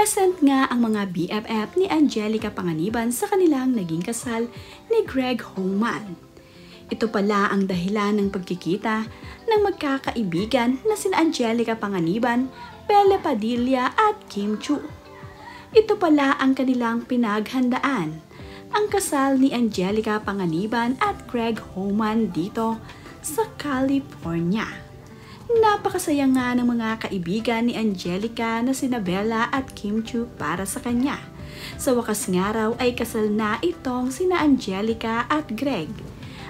Present nga ang mga BFF ni Angelica Panganiban sa kanilang naging kasal ni Greg Homan. Ito pala ang dahilan ng pagkikita ng magkakaibigan na sina Angelica Panganiban, Bella Padilla at Kim Chiu. Ito pala ang kanilang pinaghandaan, ang kasal ni Angelica Panganiban at Greg Homan dito sa California. Napakasaya nga ng mga kaibigan ni Angelica na sina Bella at Kim Chiu para sa kanya. Sa wakas nga raw ay kasal na itong sina Angelica at Greg.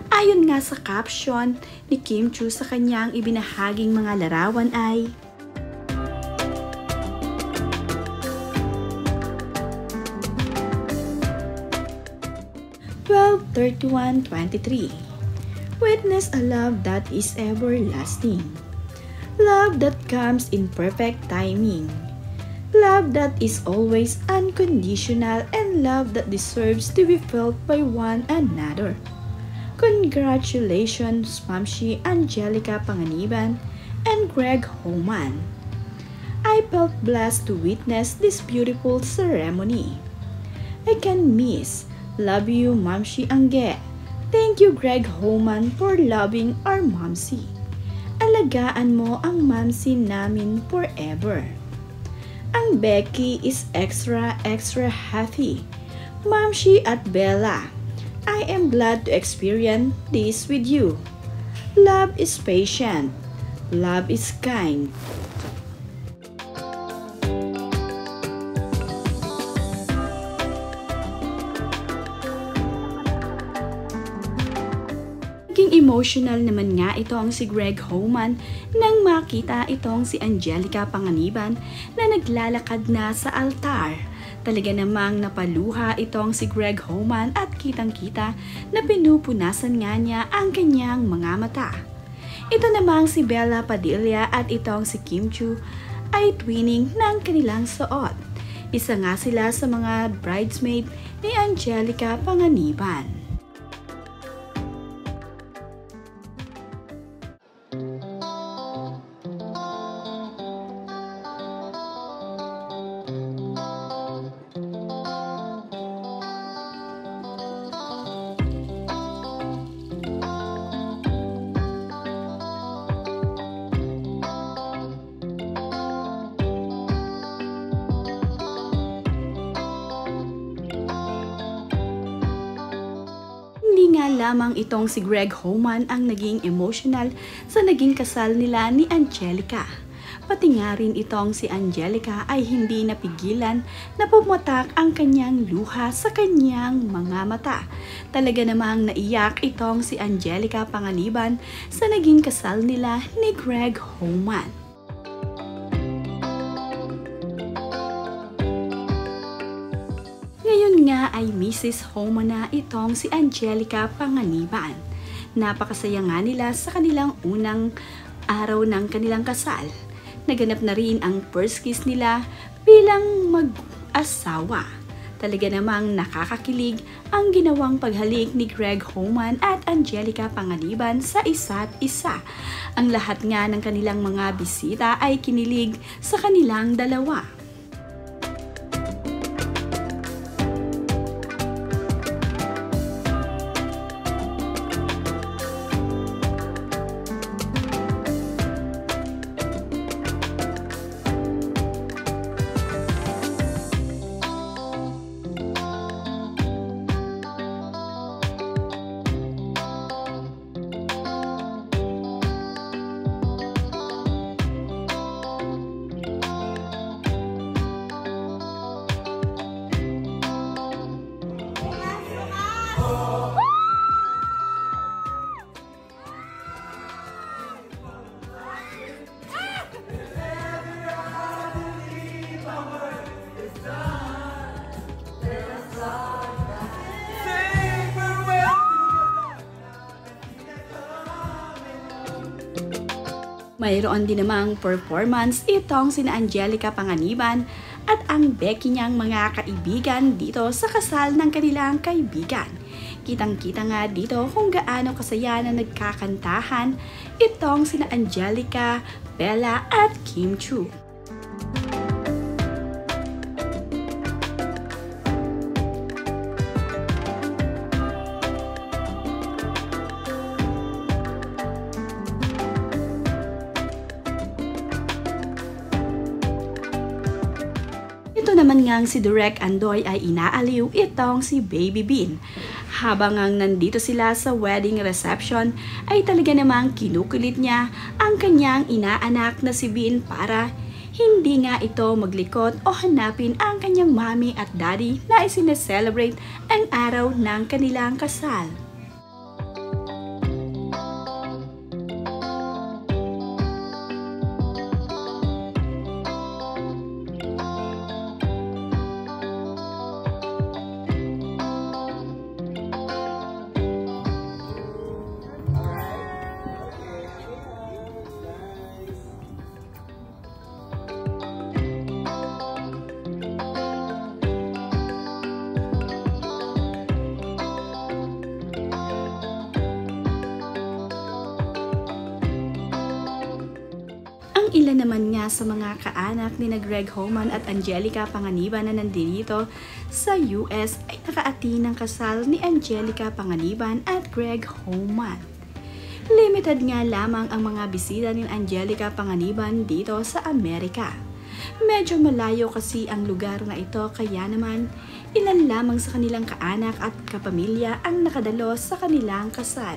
Ayon nga sa caption ni Kim Chiu sa kanyang ibinahaging mga larawan ay, "12/31/23 Witness a love that is everlasting. Love that comes in perfect timing. Love that is always unconditional and love that deserves to be felt by one another. Congratulations, Mamshi Angelica Panganiban and Greg Homan. I felt blessed to witness this beautiful ceremony. I can miss. Love you, Mamshi Angge. Thank you, Greg Homan, for loving our Mamsi. Alagaan mo ang Mamsi namin forever. Ang Becky is extra happy. Mamshi at Bella, I am glad to experience this with you. Love is patient. Love is kind." Naging emotional naman nga itong si Greg Homan nang makita itong si Angelica Panganiban na naglalakad na sa altar. Talaga namang napaluha itong si Greg Homan at kitang-kita na pinupunasan nga niya ang kanyang mga mata. Ito namang si Bella Padilla at itong si Kim Chiu ay twinning ng kanilang suot. Isa nga sila sa mga bridesmaid ni Angelica Panganiban. Hindi nga lamang itong si Greg Homan ang naging emotional sa naging kasal nila ni Angelica. Pati nga rin itong si Angelica ay hindi napigilan na pumatak ang kanyang luha sa kanyang mga mata. Talaga namang naiyak itong si Angelica Panganiban sa naging kasal nila ni Greg Homan. Ngayon nga ay Mrs. Homan na itong si Angelica Panganiban. Napakasaya nga nila sa kanilang unang araw ng kanilang kasal. Naganap na rin ang first kiss nila bilang mag-asawa. Talaga namang nakakakilig ang ginawang paghalik ni Greg Homan at Angelica Panganiban sa isa't isa. Ang lahat nga ng kanilang mga bisita ay kinilig sa kanilang dalawa. Mayroon din namang performance itong sina Angelica Panganiban at ang Becky niyang mga kaibigan dito sa kasal ng kanilang kaibigan. Kitang-kita nga dito kung gaano kasaya na nagkakantahan itong sina Angelica, Bella at Kim Chiu. naman ngang si Direk Andoy ay inaaliw itong si Baby Bean. Habang ngang nandito sila sa wedding reception ay talaga namang kinukulit niya ang kanyang inaanak na si Bean para hindi nga ito maglikot o hanapin ang kanyang mommy at daddy na isineselebrate ang araw ng kanilang kasal. Ang ilan naman nga sa mga kaanak ni Greg Homan at Angelica Panganiban na nandito sa US ay nakaati ng kasal ni Angelica Panganiban at Greg Homan. Limited nga lamang ang mga bisita ni Angelica Panganiban dito sa Amerika. Medyo malayo kasi ang lugar na ito kaya naman ilan lamang sa kanilang kaanak at kapamilya ang nakadalo sa kanilang kasal.